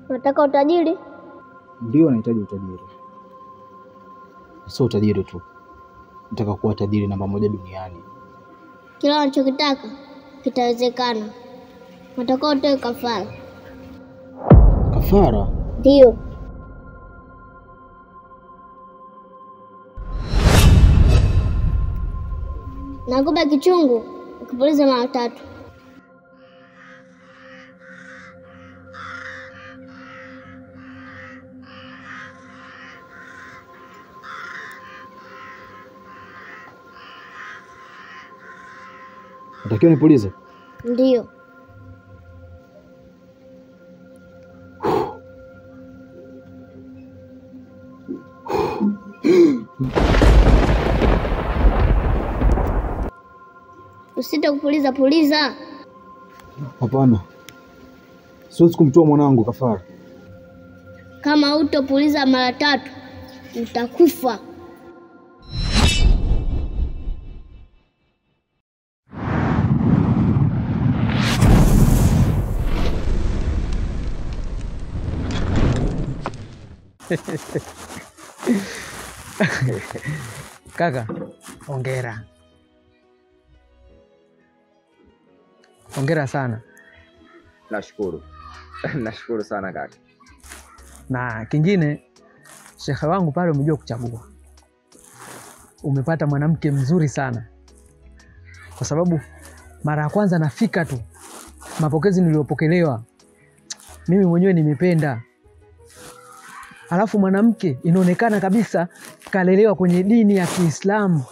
Unataka utajiri? Ndio, nahitaji utajiri. Sio utajiri tu. Nataka kuwa tajiri namba 1 duniani. Kila unachokitaka kitawezekana. Unataka utoe kafara. Kafara? Ndio. Nakupa kichungu ukipuliza mara 3. Natakiwa nipulize? Ndio. Usite kupuliza puliza. Hapana. Siwezi kumtoa mwanangu kafara. Kama utopuliza mara 3 utakufa. Kaka, hongera. Hongera sana. Nashukuru. Nashukuru sana kaka. Na kingine, shekhe wangu pale umejua kuchagua. Umepata mwanamke mzuri sana. Kwa sababu mara ya kwanza nafika tu, mapokezi niliyopokelewa, mimi mwenyewe nimependa. Alafu mwanamke inaonekana kabisa kalelewa kwenye dini ya Kiislamu.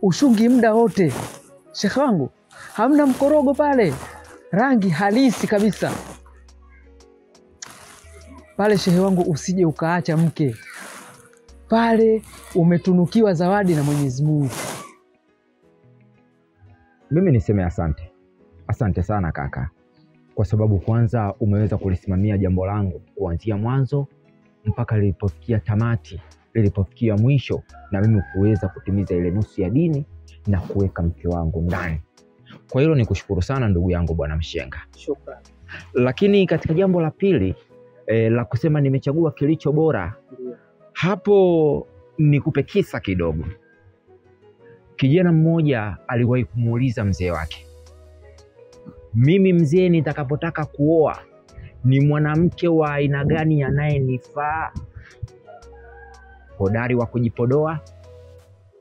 Ushungi muda wote. Shekhe wangu, hamna mkorogo pale. Rangi halisi kabisa. Pale shehe wangu usije ukaacha mke. Pale umetunukiwa zawadi na Mwenyezi Mungu. Mimi niseme asante. Asante sana kaka. Kwa sababu kwanza umeweza kulisimamia jambo langu kuanzia mwanzo mpaka lilipofikia tamati, lilipofikia mwisho, na mimi kuweza kutimiza ile nusu ya dini na kuweka mke wangu ndani. Kwa hilo nikushukuru sana ndugu yangu Bwana Mshenga. Shukrani. Lakini katika jambo la pili la kusema nimechagua kilicho bora, hapo nikupe kisa kidogo. Kijana mmoja aliwahi kumuuliza mzee wake, mimi mzee nitakapotaka kuoa ni mwanamke wa aina gani anayenifaa? Hodari wa kujipodoa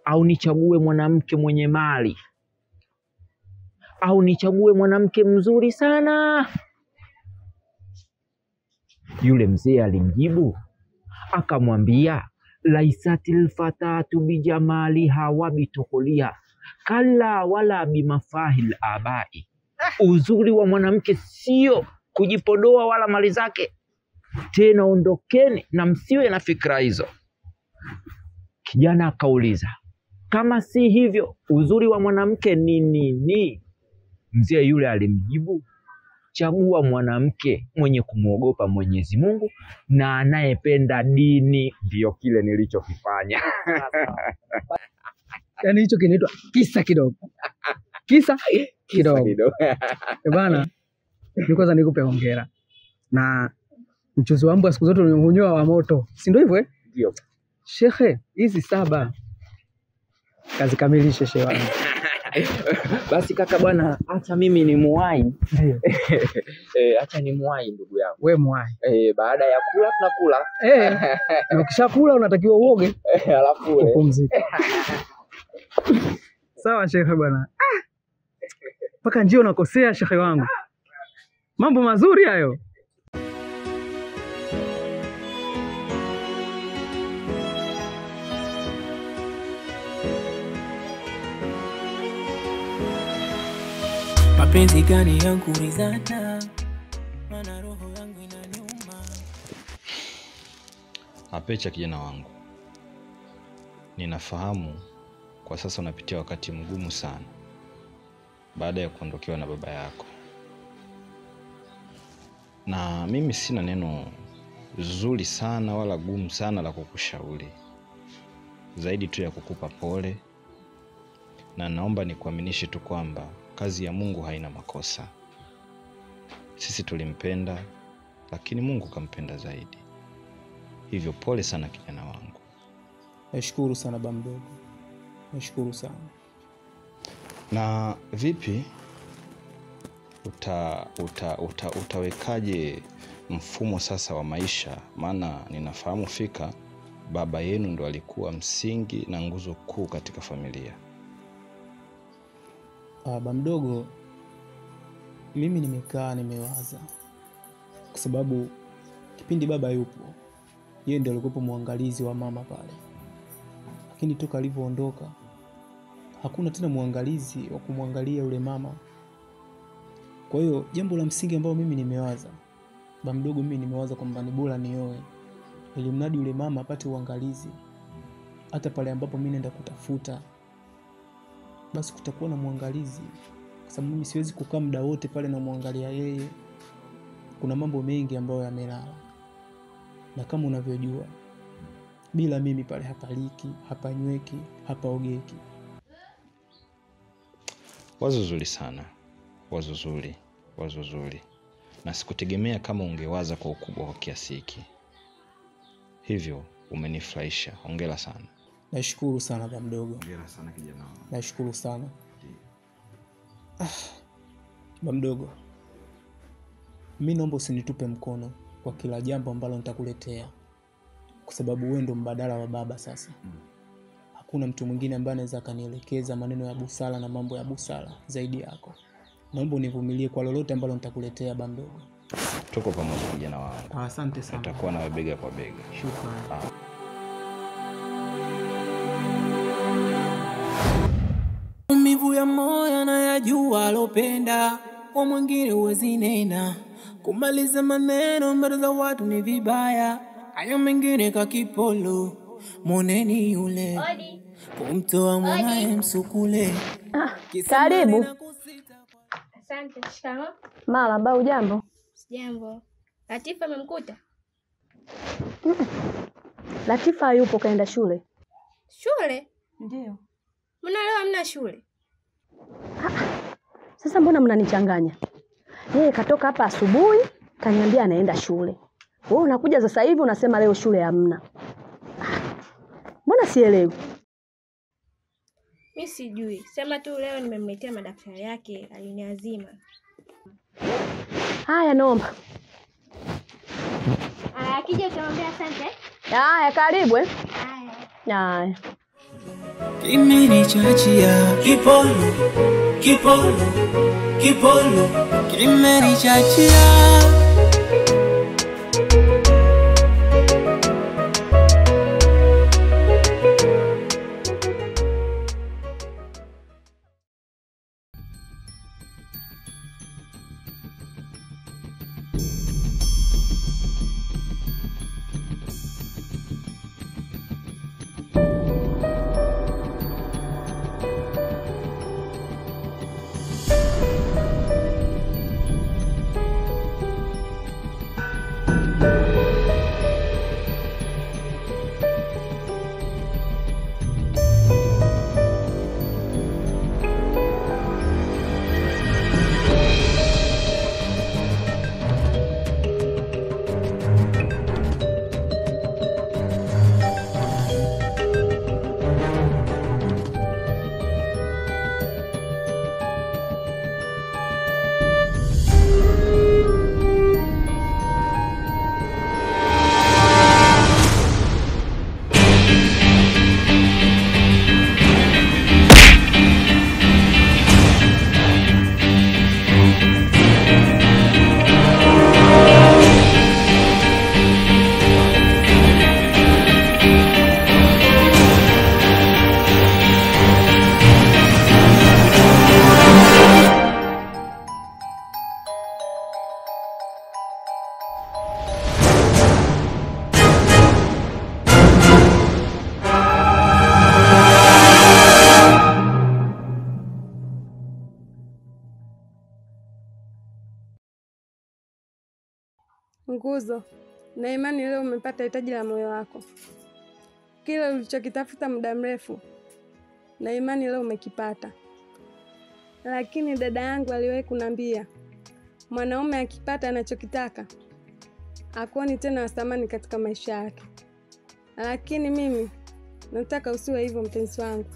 au nichague mwanamke mwenye mali? Au nichague mwanamke mzuri sana? Yule mzee alimjibu akamwambia, laisatil fatatu bijamaliha wa bitukuliha kalla wala bimafahil abai. Uzuri wa mwanamke sio kujipodoa wala mali zake. Tena ondokeni na msiwe na fikra hizo. Kijana akauliza, kama si hivyo uzuri wa mwanamke ni nini? Mzee yule alimjibu, chagua mwanamke mwenye kumwogopa Mwenyezi Mungu na anayependa dini. Ndio kile nilichokifanya. Yaani hicho kinaitwa kisa kidogo. Kisa kidogo. Bana, ni kwanza nikupe hongera. Na mchuzi wa mbwa siku zote unyoa wa moto. Si ndio hivyo eh? Ndio. Shekhe, hizi 7 kazi kamilishe shehe wangu. Basi kaka bwana, acha mimi ni muwai. Ndio. Acha ni muwai ndugu yangu. Wewe muwai. Baada ya kula tunakula. Na ukishakula unatakiwa uoge. Alafu upumzike. Sawa shekhe bwana. Paka njio unakosea shekhe wangu. Mambo mazuri hayo. Mapenzi gani yangu rizana, mana roho yangu inaniuma. Apecha kijana wangu, ninafahamu kwa sasa unapitia wakati mgumu sana baada ya kuondokewa na baba yako, na mimi sina neno zuri sana wala gumu sana la kukushauri, zaidi tu ya kukupa pole, na naomba nikuaminishe tu kwamba kazi ya Mungu haina makosa. Sisi tulimpenda lakini Mungu kampenda zaidi. Hivyo pole sana kijana wangu. Nashukuru sana baba mdogo. Nashukuru sana. Na vipi utawekaje mfumo sasa wa maisha? Maana ninafahamu fika baba yenu ndo alikuwa msingi na nguzo kuu katika familia. Baba mdogo, mimi nimekaa nimewaza, kwa sababu kipindi baba yupo yeye ndiye alikuwa muangalizi wa mama pale, lakini toka alivyoondoka hakuna tena muangalizi wa kumwangalia yule mama. Kwa hiyo jambo la msingi ambalo mimi nimewaza, baba mdogo, mimi nimewaza kwamba ni bora nioe ili mradi yule mama apate uangalizi, hata pale ambapo mimi naenda kutafuta basi kutakuwa na muangalizi, kwa sababu mimi siwezi kukaa muda wote pale na muangalia yeye. Kuna mambo mengi ambayo yamelala, na kama unavyojua bila mimi pale hapaliki, hapanyweki, hapaogeki. Wazo zuri sana. Wazo zuri. Na sikutegemea kama ungewaza kwa ukubwa kwa kiasi hiki. Hivyo umenifurahisha. Hongera sana. Nashukuru sana baba mdogo. Hongera sana kijana wangu. Nashukuru sana. Baba mdogo, mimi naomba usinitupe mkono kwa kila jambo ambalo nitakuletea, kwa sababu wewe ndo mbadala wa baba sasa. Hakuna mtu mwingine ambaye anaweza kanielekeza maneno ya busara na mambo ya busara zaidi yako. Naomba univumilie kwa lolote ambalo nitakuletea baba mdogo. Tuko pamoja kijana wangu. Asante sana. Tutakuwa na bega kwa bega. Shukrani. Umivu ya moyo na ya jua alopenda, kwa mwingine uwezi nena. Kumaliza maneno mbele za watu ni vibaya, hayo mengine kakipolo. Moneni yule kumtoa mwanae msukule. Karibu. Asante. Shikamoo. Marahaba, ujambo? Sijambo. Latifa amemkuta? Latifa hayupo, kaenda shule. Shule? Ndio. Mbona leo hamna shule? Sasa mbona mnanichanganya? Yeye katoka hapa asubuhi, kaniambia anaenda shule. Wewe unakuja sasa hivi unasema leo shule hamna. Mbona sielewi? Mimi sijui. Sema tu leo nimemletea madaftari yake, aliniazima. Haya, naomba. Akija utamwambia asante. Haya, karibu. Haya. Haya. Kimenichachia kipolo, kimenichachia. Nguzo, na imani leo umepata hitaji la moyo wako. Kile ulichokitafuta muda mrefu, na imani leo umekipata. Lakini dada yangu aliwahi kunambia, mwanaume akipata anachokitaka, akuoni tena wa thamani katika maisha yake. Lakini mimi nataka usiwe hivyo mpenzi wangu.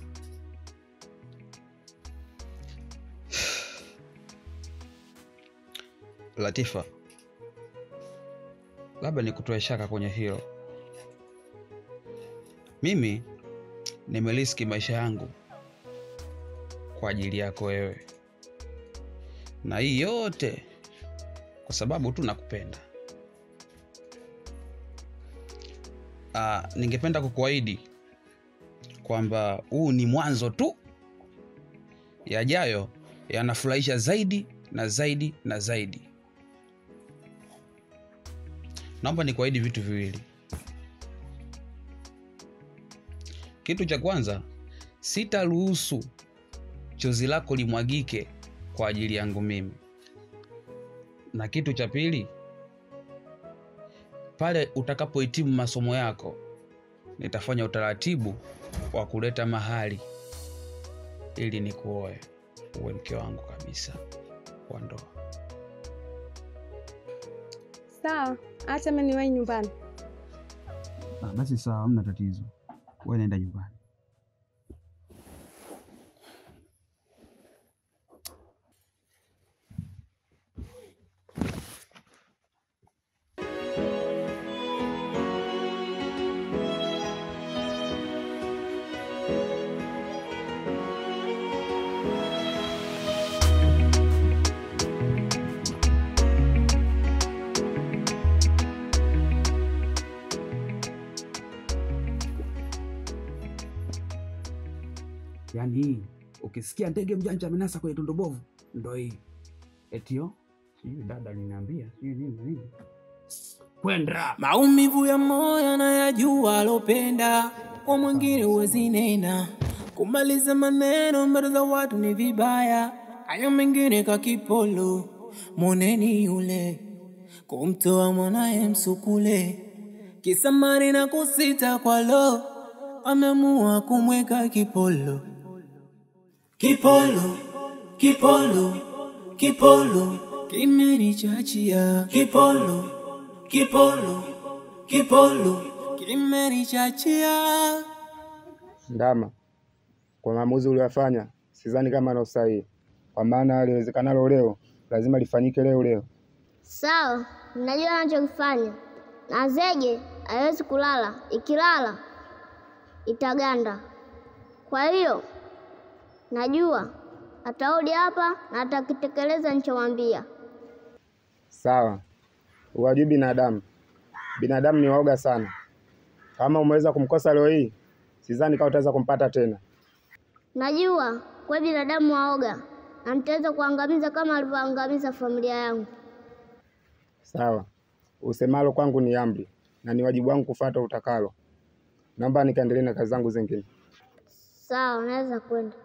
Latifa, labda nikutoe shaka kwenye hilo. Mimi nimeriski maisha yangu kwa ajili yako wewe, na hii yote kwa sababu tu nakupenda. Ningependa kukuahidi kwamba huu ni mwanzo tu, yajayo yanafurahisha zaidi na zaidi na zaidi. Naomba nikuahidi vitu viwili. Kitu cha kwanza, sitaruhusu chozi lako limwagike kwa ajili yangu mimi. Na kitu cha pili, pale utakapohitimu masomo yako, nitafanya utaratibu wa kuleta mahali ili nikuoe, uwe mke wangu kabisa kwa ndoa. Sawa, acha mimi niwahi nyumbani. Basi sawa, hamna tatizo. Wewe nenda nyumbani. Yaani ukisikia ndege mjanja amenasa kwenye tundu bovu, ndo hii. Etio, sijui dada liniambia, sijui nini. Kwenda. Maumivu ya moyo na yajua alopenda, kwa mwingine huwezi nena. Kumaliza maneno mbele za watu ni vibaya, hayo mengine kakipolo. Moneni yule, kumtoa mwanae msukule, kisamari na kusita kwa lo, amemua kumweka kipolo. Kipolo, kipolo, kipolo, kimenichachia. Kipolo, kipolo, kipolo, kimenichachia. Ndama, kwa maamuzi uliyofanya sidhani kama na usahihi, kwa maana liwezekanalo leo lazima lifanyike leo. Sawa, najua ninachokifanya. Na zege haiwezi kulala, ikilala itaganda. Kwa hiyo najua atarudi hapa na atakitekeleza nilichomwambia. Sawa. Uwajui binadamu. Binadamu ni waoga sana. Kama umeweza kumkosa leo hii, sidhani kama utaweza kumpata tena. Najua kwa binadamu waoga, na nitaweza kuangamiza kama alivyoangamiza familia yangu. Sawa. Usemalo kwangu ni amri, na ni wajibu wangu kufuata utakalo. Naomba nikaendelee na kazi zangu zingine. Sawa, naweza kwenda.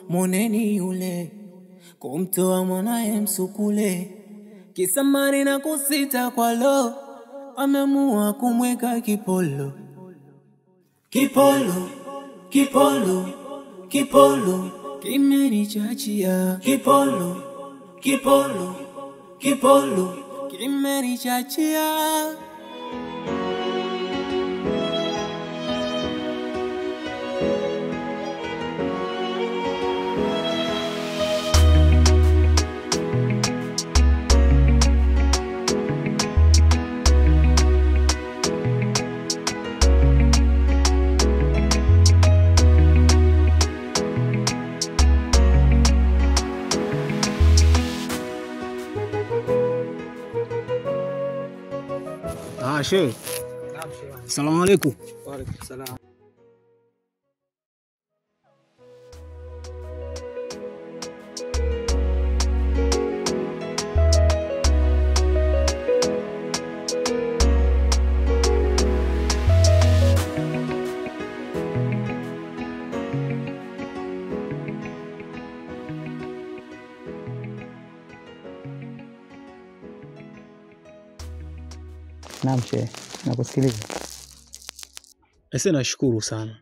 Moneni yule, kumtoa mwanae msukule, kisamari na kusita kwa lo, amemua kumweka kipolo. Kipolo, kipolo, kipolo, kimenichachia. Kipolo, kipolo, kipolo, kimenichachia. Sheikh. Asalamu alaykum. Wa alaykum salaam. Naam shehe, nakusikiliza. Ese nashukuru sana.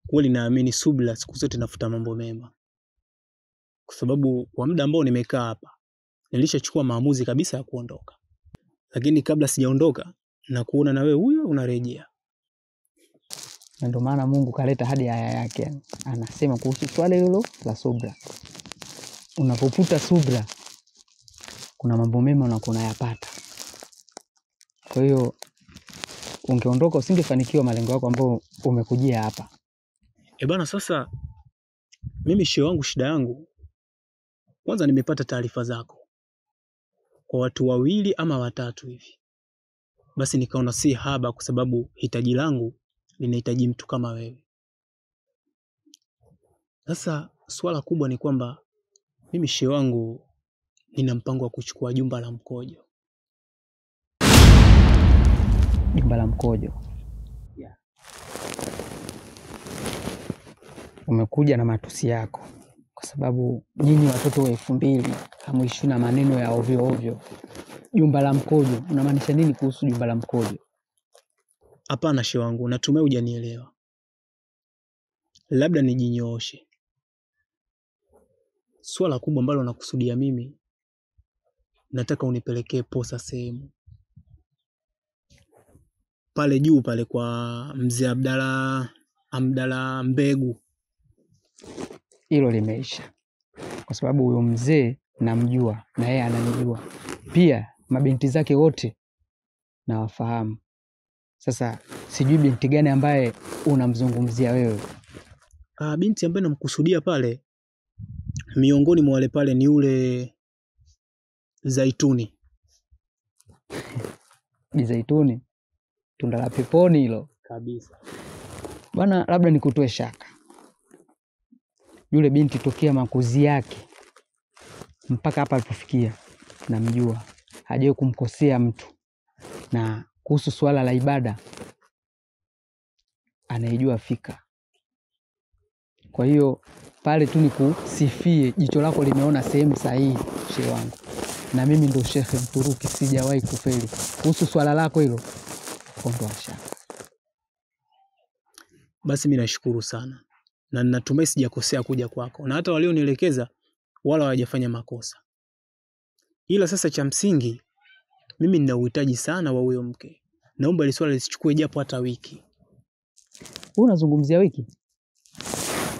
Kweli naamini subira siku zote nafuta mambo mema. Kwa sababu kwa muda ambao nimekaa hapa, nilishachukua maamuzi kabisa ya kuondoka. lakini kabla sijaondoka na kuona na wewe huyo unarejea. Na ndio maana Mungu kaleta hadi aya yake, anasema kuhusu swala hilo la subra. Unapoputa subra, kuna mambo mema unakuwa unayapata. Kwa hiyo ungeondoka usingefanikiwa malengo yako ambayo umekujia hapa. Bana, sasa mimi shehe wangu, shida yangu kwanza, nimepata taarifa zako kwa watu 2 ama 3 hivi. Basi nikaona si haba, kwa sababu hitaji langu linahitaji mtu kama wewe. Sasa swala kubwa ni kwamba mimi shehe wangu nina mpango wa kuchukua jumba la mkojo. Jumba la mkojo? Yeah. Umekuja na matusi yako, kwa sababu nyinyi watoto wa 2000 hamuishi na maneno ya ovyo ovyo. Jumba la mkojo, unamaanisha nini kuhusu jumba la mkojo? Hapana shehe wangu, natumai hujanielewa. Labda nijinyooshe. Swala kubwa ambalo nakusudia mimi, nataka unipelekee posa sehemu pale juu pale kwa mzee Abdalla Mbegu. Hilo limeisha, kwa sababu huyo mzee namjua na yeye ananijua pia, mabinti zake wote nawafahamu. Sasa sijui binti gani ambaye unamzungumzia wewe. Binti ambaye namkusudia pale miongoni mwa wale pale ni ule Zaituni. Zaituni? Tunda la peponi hilo kabisa. Bwana, labda nikutoe shaka. Yule binti tokea makuzi yake mpaka hapa alipofikia namjua, hajawahi kumkosea mtu, na kuhusu swala la ibada anaijua fika. Kwa hiyo pale tu nikusifie, jicho lako limeona sehemu sahihi shehe wangu, na mimi ndo Shekhe Mturuki, sijawahi kufeli kuhusu swala lako hilo. Ondoa shaka. Basi mimi nashukuru sana, na ninatumai sijakosea kuja kwako, na hata walionielekeza wala hawajafanya makosa. Ila sasa cha msingi mimi nina uhitaji sana wa huyo mke. Naomba ile swala lisichukue japo hata wiki. Unazungumzia wiki?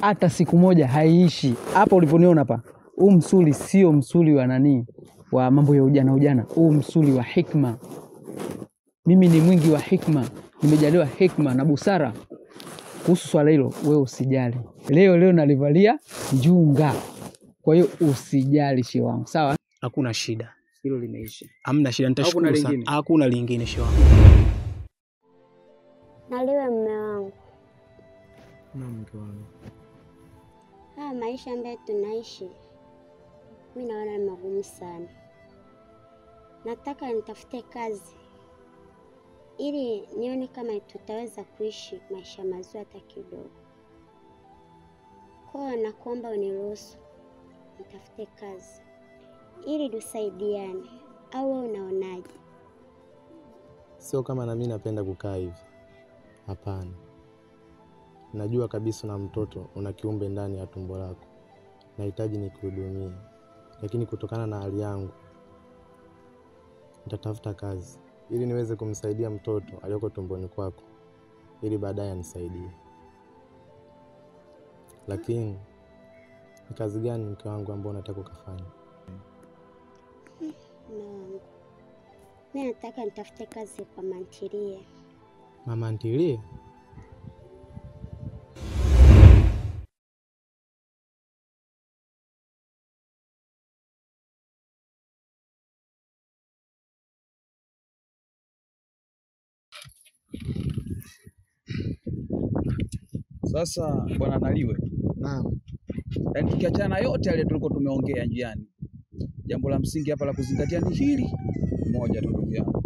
Hata siku moja haiishi. Hapa uliponiona hapa, huu msuli sio msuli wa nani, wa mambo ya ujana. Huu msuli wa hikma. Mimi ni mwingi wa hikma, nimejaliwa hikma na busara. Kuhusu swala hilo wewe usijali. Leo nalivalia njunga. Kwa hiyo usijali shehe wangu, sawa? Hakuna shida. Hilo limeisha. Hamna shida, nitashukuru sana. Hakuna lingine shehe wangu. Naliwe mume wangu. Na mke wangu. Haya maisha ambayo tunaishi, mimi naona ni magumu sana. Nataka nitafute kazi ili nione kama tutaweza kuishi maisha mazuri hata kidogo. Kwa hiyo nakuomba uniruhusu nitafute kazi ili tusaidiane, au wewe unaonaje? Sio kama na mimi napenda kukaa hivi. Hapana. Najua kabisa na mtoto una kiumbe ndani ya tumbo lako. Nahitaji nikuhudumie. Lakini kutokana na hali yangu nitatafuta kazi ili niweze kumsaidia mtoto aliyoko tumboni kwako, ili baadaye anisaidie. Lakini ni kazi gani mke wangu ambao unataka kufanya? Mimi nataka nitafute kazi kwa mantilie. Mama ntilie? Sasa bwana Naliwe, naam, yaani tukiachana yote yale tulikuwa tumeongea njiani, jambo la msingi hapa la kuzingatia ni hili moja tu ndugu yangu.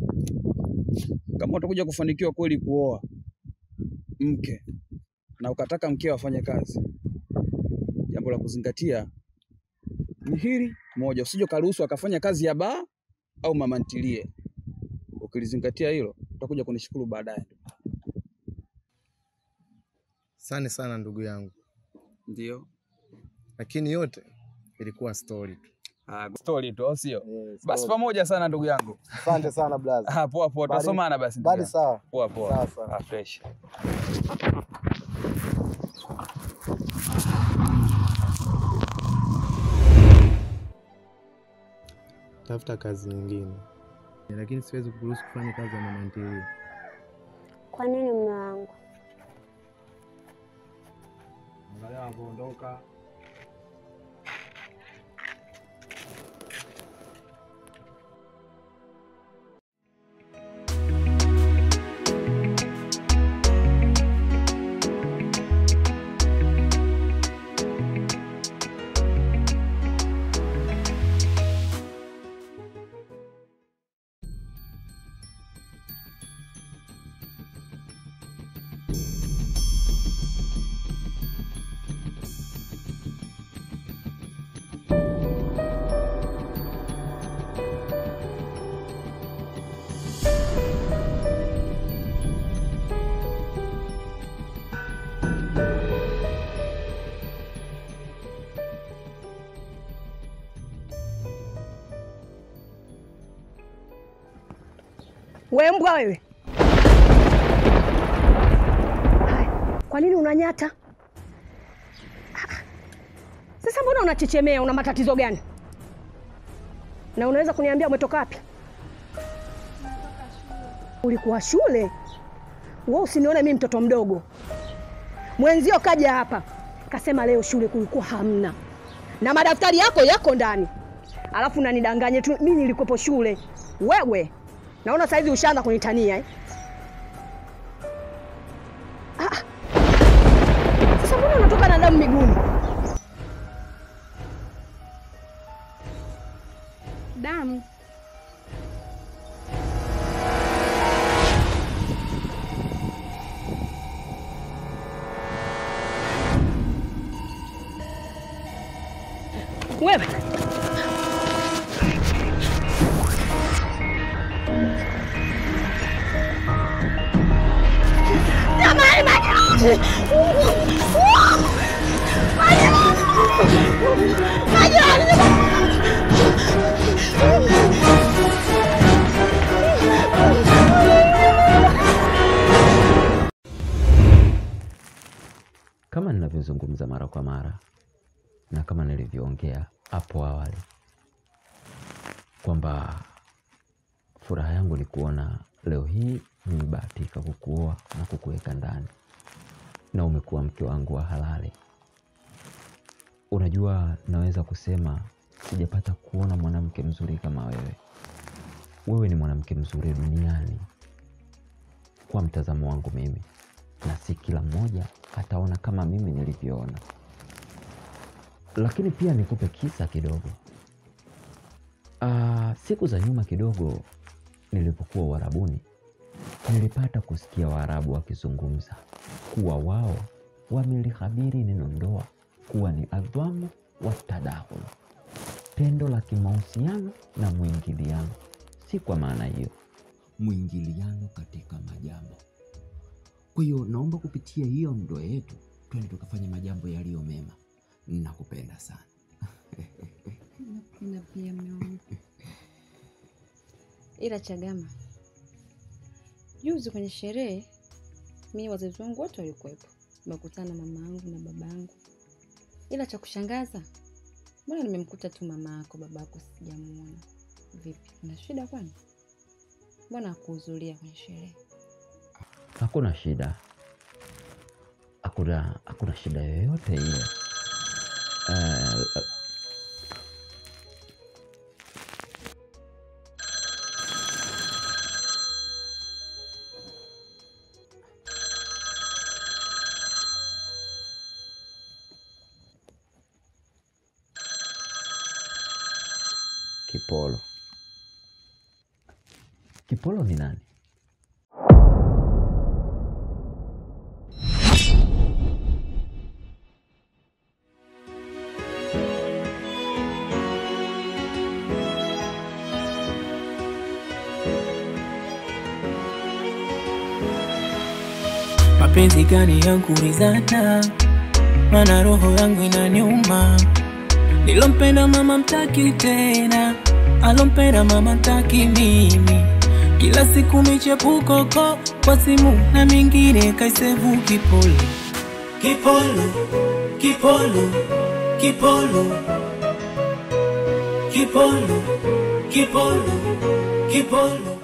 Kama utakuja kufanikiwa kweli kuoa mke na ukataka mkeo afanye kazi, jambo la kuzingatia ni hili moja, usije karuhusu akafanya kazi ya baa au mama ntilie. Ukilizingatia hilo utakuja kunishukuru baadaye. Asante sana ndugu yangu. Ndio. Lakini yote ilikuwa story tu. Story tu, sio? Basi pamoja sana ndugu yangu. Asante sana brother. Poa poa, tutasomana basi. Bali sawa. Poa poa. Sawa. Fresh. Tafuta kazi nyingine. Lakini siwezi kuruhusu kufanya kazi ya mama ntilie. Kwa nini mume wangu? Angalia anapoondoka. We mbwa wewe. Kwa nini unanyata? Sasa mbona unachechemea? Una matatizo gani? Na unaweza kuniambia umetoka wapi? Ulikuwa shule? Wewe usinione mimi mtoto mdogo. Mwenzio kaja hapa kasema leo shule kulikuwa hamna, na madaftari yako ndani, alafu unanidanganya tu mimi nilikuwepo shule. Wewe naona saizi ushaanza kunitania eh? Sasa mbona unatoka na damu miguuni? Damu? Wewe Kama ninavyozungumza mara kwa mara na kama nilivyoongea hapo awali kwamba furaha yangu ni kuona leo hii nimebahatika kukuoa na kukuweka ndani na umekuwa mke wangu wa halali. Unajua, naweza kusema sijapata kuona mwanamke mzuri kama wewe. Wewe ni mwanamke mzuri duniani kwa mtazamo wangu mimi, na si kila mmoja ataona kama mimi nilivyoona. Lakini pia nikupe kisa kidogo. Siku za nyuma kidogo nilipokuwa Uarabuni, nilipata kusikia Waarabu wakizungumza kuwa wao wamelihabiri neno ndoa kuwa ni adhamu wa tadahul, tendo la kimahusiano na mwingiliano. Si kwa maana hiyo, mwingiliano katika majambo. Kwa hiyo naomba kupitia hiyo ndoa yetu twende tukafanya majambo yaliyo mema. Nakupenda sana. Nakupenda pia mume wangu. Ila Chagama, juzi kwenye sherehe mimi wazazi wangu wote walikuwepo. Nimekutana na mama yangu na baba yangu. Ila cha kushangaza, mbona nimemkuta tu mama yako, baba yako sijamuona. Vipi? Una shida kwani? Mbona hakuhudhuria kwenye sherehe? Hakuna shida. Hakuna shida yoyote ile. Kipolo ni nani? Mapenzi gani yangu rizana, mana roho yangu inaniuma. Nilompenda mama mtaki tena, alompenda mama mtaki mimi. Kila siku michepuko kwa simu na mingine kaisevu kipolo. Kipolo, kipolo, kipolo. Kipolo, kipolo, kipolo.